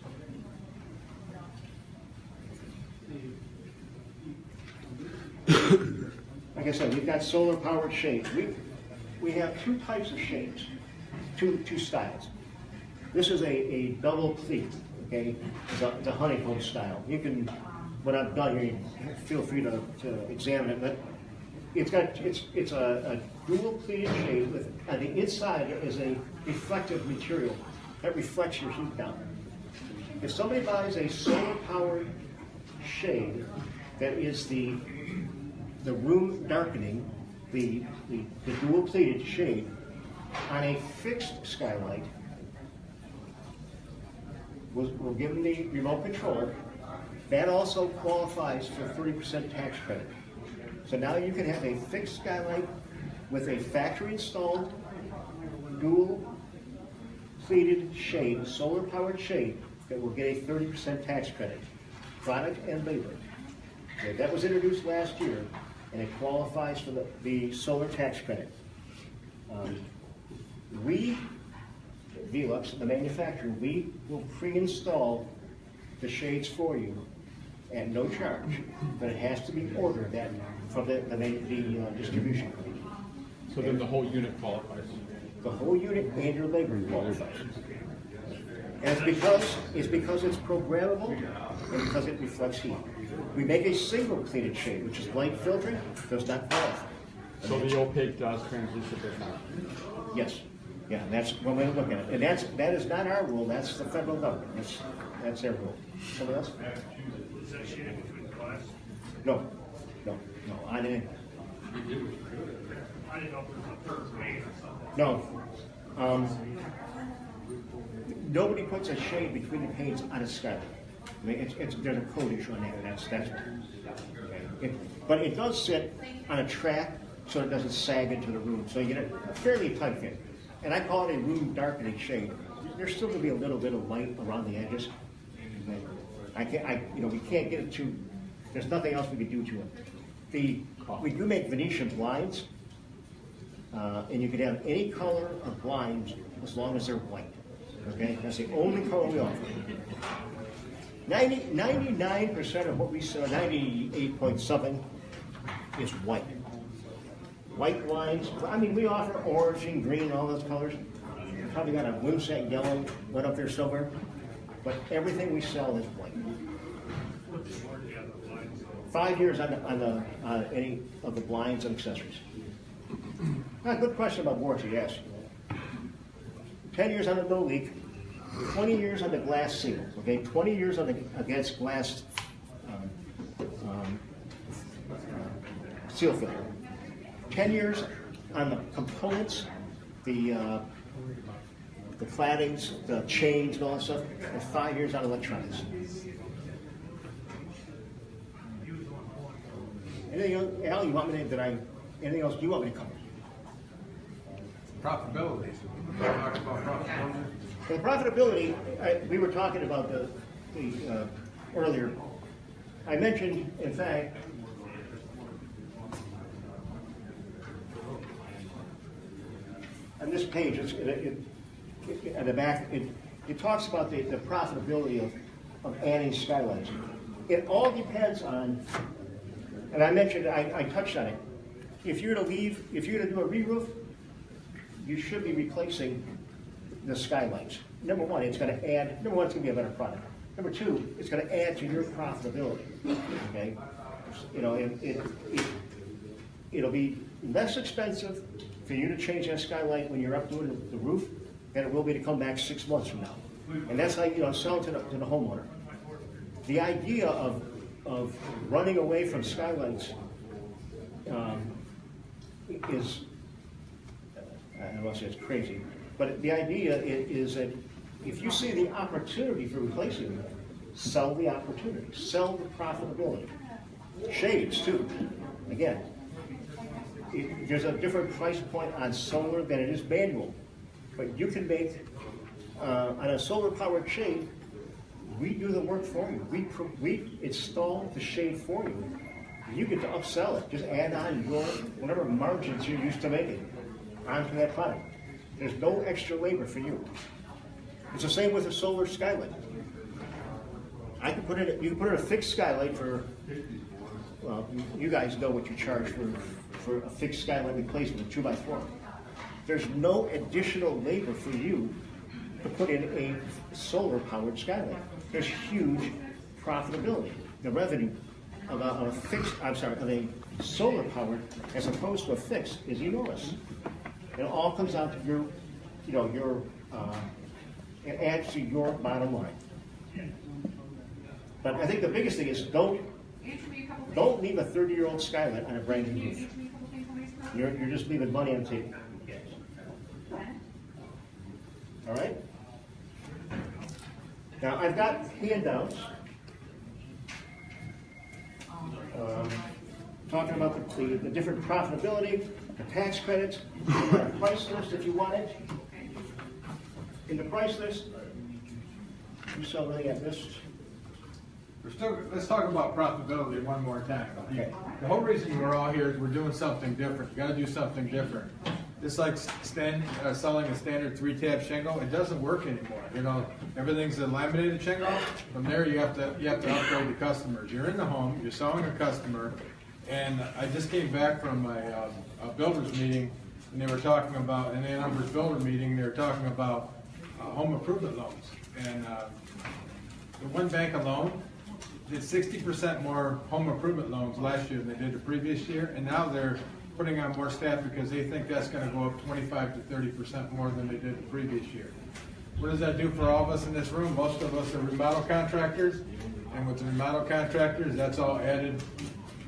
Like I said, we've got solar powered shades. We have two types of shades, two styles. This is a double pleat, okay? It's a honeycomb style. You can, when I'm done here, feel free to examine it, but it's a dual pleated shade with, on the inside is a reflective material that reflects your heat down. If somebody buys a solar powered shade that is the room darkening, the dual pleated shade on a fixed skylight, we'll give them the remote control. That also qualifies for 30% tax credit. So now you can have a fixed skylight with a factory installed dual pleated shade, solar powered shade, that will get a 30% tax credit, product and labor. Okay, that was introduced last year, and it qualifies for the solar tax credit. We, VELUX, the manufacturer, we will pre-install the shades for you at no charge, but it has to be ordered from the distribution company. So then the whole unit qualifies? The whole unit and your labor qualifies. And it's because it's programmable and because it reflects heat. We make a single pleated shade, which is light filtering, does not qualify. So the opaque does, translucent does not? Yes. Yeah, and that's one way to look at it. And that is not our rule, that's the federal government. That's their rule. Someone else? Is that shaded between glass? No, I didn't. I didn't know if it was a third way or something. No. Nobody puts a shade between the panes on a skylight. I mean, there's a code issue on that. That's okay. But it does sit on a track so it doesn't sag into the room. So you get a fairly tight fit. And I call it a room darkening shade. There's still going to be a little bit of light around the edges. We can't get it too. There's nothing else we can do to it. We do make Venetian blinds, and you can have any color of blinds as long as they're white. Okay, that's the only color we offer. 99% of what we sell, 98 point something, is white. White blinds. I mean, we offer orange and green, all those colors. We've probably got a Wimsatt yellow right up there somewhere, but everything we sell is white. 5 years on any of the blinds and accessories. Good question about warranty, yes. 10 years on the no leak, 20 years on the glass seal, okay? 20 years against glass seal filter. 10 years on the components, the claddings, the chains, and all that stuff, and 5 years on electronics. Anything else, Al, anything else you want me to cover? Profitability. Talk about profitability. For the profitability, we were talking about the earlier. I mentioned, in fact, on this page, at the back, it talks about the profitability of adding skylights. It all depends on, and I mentioned, I touched on it. If you're to do a re-roof, you should be replacing the skylights. Number one, it's going to be a better product. Number two, it's going to add to your profitability. Okay, it'll be less expensive for you to change that skylight when you're up doing the roof than it will be to come back 6 months from now. And that's how sell it to the homeowner. The idea of of running away from Skylights is, I don't want to say it's crazy, but the idea is that if you see the opportunity for replacing them, sell the opportunity, sell the profitability. Shades too, again. There's a different price point on solar than it is manual, but you can make, on a solar powered shade, we do the work for you. We install the shade for you. You get to upsell it. Just add on your, whatever margins you're used to making onto that product. There's no extra labor for you. It's the same with a solar skylight. I can put it, you can put in a fixed skylight for, well, you guys know what you charge for a fixed skylight replacement, 2x4. There's no additional labor for you to put in a solar powered skylight. There's huge profitability. The revenue of a fixed, of a solar powered as opposed to a fixed is enormous. It all comes out to your, it adds to your bottom line. But I think the biggest thing is don't leave a 30-year-old skylight on a brand new roof. You're just leaving money on the table. All right? Now I've got handouts talking about the different profitability, the tax credits, the price list if you want it. In the price list, you saw really at this. Let's talk about profitability one more time. Okay. The whole reason we're all here is we're doing something different. You got to do something different. Just like selling a standard 3-tab shingle, it doesn't work anymore. Everything's a laminated shingle. From there, you have to upgrade the customers. You're in the home, you're selling a customer, and I just came back from a builders meeting, and they were talking about an Ann Arbor's builder meeting. They were talking about home improvement loans, and the one bank alone did 60% more home improvement loans last year than they did the previous year, and now they're putting on more staff because they think that's going to go up 25 to 30% more than they did the previous year. What does that do for all of us in this room? Most of us are remodel contractors, and with the remodel contractors, that's all added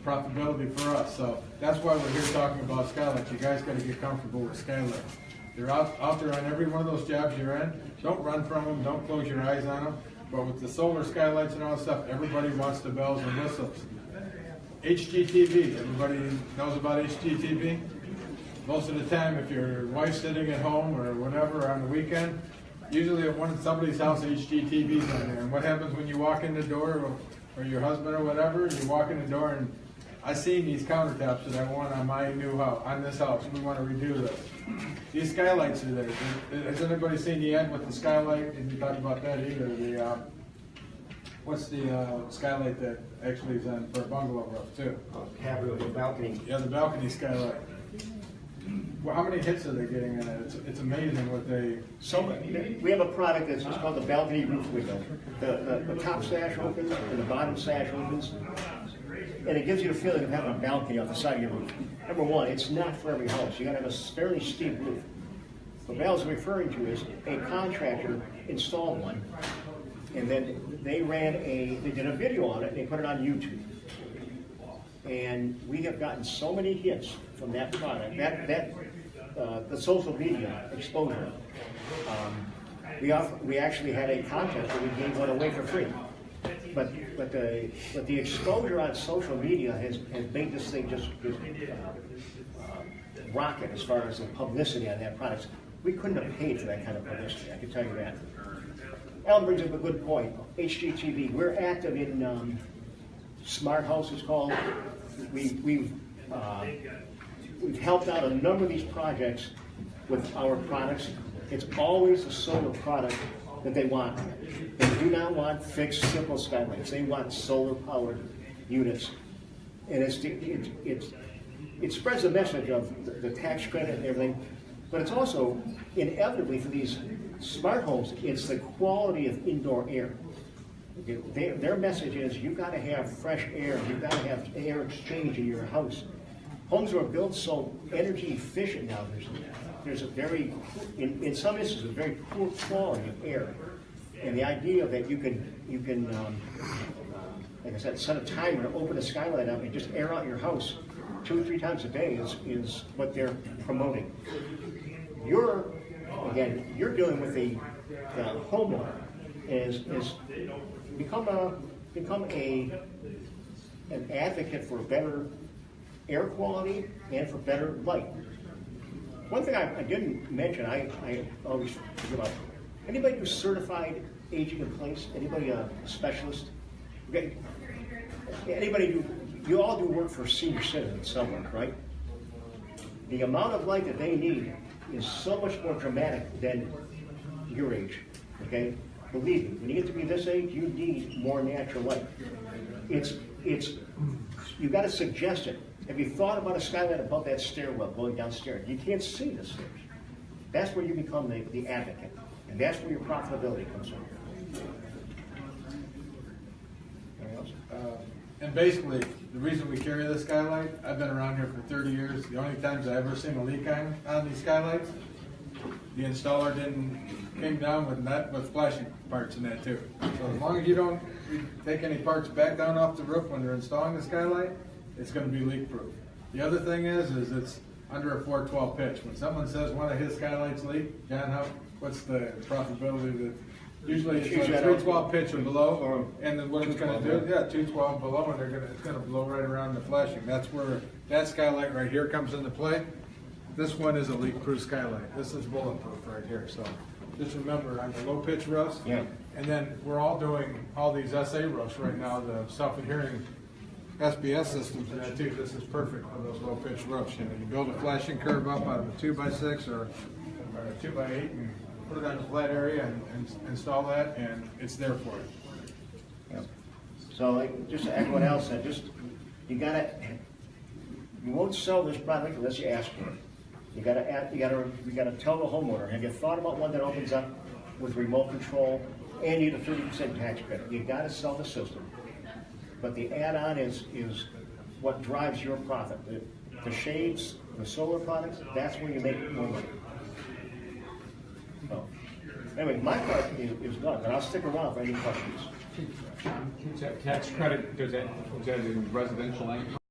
profitability for us. So that's why we're here talking about Skylights. You guys got to get comfortable with Skylights. They're out there on every one of those jobs you're in. Don't run from them. Don't close your eyes on them. But with the solar skylights and all that stuff, everybody wants the bells and whistles. HGTV, everybody knows about HGTV? Most of the time, if your wife's sitting at home or whatever on the weekend, usually at somebody's house, HGTV's on there. And what happens when you walk in the door, or your husband or whatever, you walk in the door and I seen these countertops that I want on my new house, on this house, we want to redo this. These skylights are there. Has anybody seen the ad with the skylight? Didn't talk about that either. What's the skylight that actually is on for a bungalow roof too? Cabrio, the balcony. Yeah, the balcony skylight. Well, how many hits are they getting in it? It's amazing what they. We have a product that's just called the balcony roof window. The top sash opens and the bottom sash opens, and it gives you the feeling of having a balcony off the side of your roof. Number one, it's not for every house. You got to have a fairly steep roof. What Val's referring to is a contractor installed one, and then they did a video on it, and they put it on YouTube. And we have gotten so many hits from that product, the social media exposure. We actually had a contest where we gave one away for free. But the exposure on social media has made this thing just rocket as far as the publicity on that product. We couldn't have paid for that kind of publicity, I can tell you that. Alan brings up a good point. HGTV, we're active in smart houses called. We've helped out a number of these projects with our products. It's always a solar product that they want. They do not want fixed, simple skylights. They want solar-powered units, and it spreads the message of the tax credit and everything. But it's also inevitably for these smart homes. It's the quality of indoor air. Their message is you've got to have fresh air. You've got to have air exchange in your house. Homes are built so energy efficient now. There's a very, in some instances, a very poor quality of air. And the idea that you can, like I said, set a timer to open a skylight up and just air out your house 2 or 3 times a day is what they're promoting. You're dealing with the homeowner is become an advocate for better air quality and for better light. One thing I didn't mention, I always forget about, anybody who's certified aging in place, anybody a specialist? Okay. Anybody you all do work for senior citizens somewhere, right? The amount of light that they need is so much more dramatic than your age, okay? Believe me, when you get to be this age, you need more natural light. You got to suggest it. Have you thought about a skylight above that stairwell going downstairs? You can't see the stairs. That's where you become the advocate, and that's where your profitability comes from. Anything else? And basically, the reason we carry this skylight, I've been around here for 30 years. The only times I've ever seen a leak on these skylights, the installer came down with flashing parts in that too. So as long as you don't take any parts back down off the roof when they're installing the skylight, it's going to be leak proof. The other thing is it's under a 412 pitch. When someone says one of his skylights leak, John, what's the profitability that? Usually it's a 312 pitch or below, and then what it's going to do, 212 below, and it's going to blow right around the flashing. That's where that skylight right here comes into play. This one is a leak-proof skylight. This is bulletproof right here. So just remember, on the low-pitch roofs, and then we're all doing all these SA roofs right now, the self-adhering SBS systems and that too. This is perfect for those low-pitch roofs. You know, you build a flashing curve up out of a 2x6 or a 2x8 and put it on a flat area and install that, and it's there for you. Yep. So just to echo what Al said, you won't sell this product unless you ask for it. You gotta tell the homeowner, have you thought about one that opens up with remote control and you get a 30% tax credit? You gotta sell the system. But the add-on is what drives your profit. The shades, the solar products, that's where you make more money. So, anyway, my part is done, but I'll stick around for any questions. Tax credit, is that in residential income?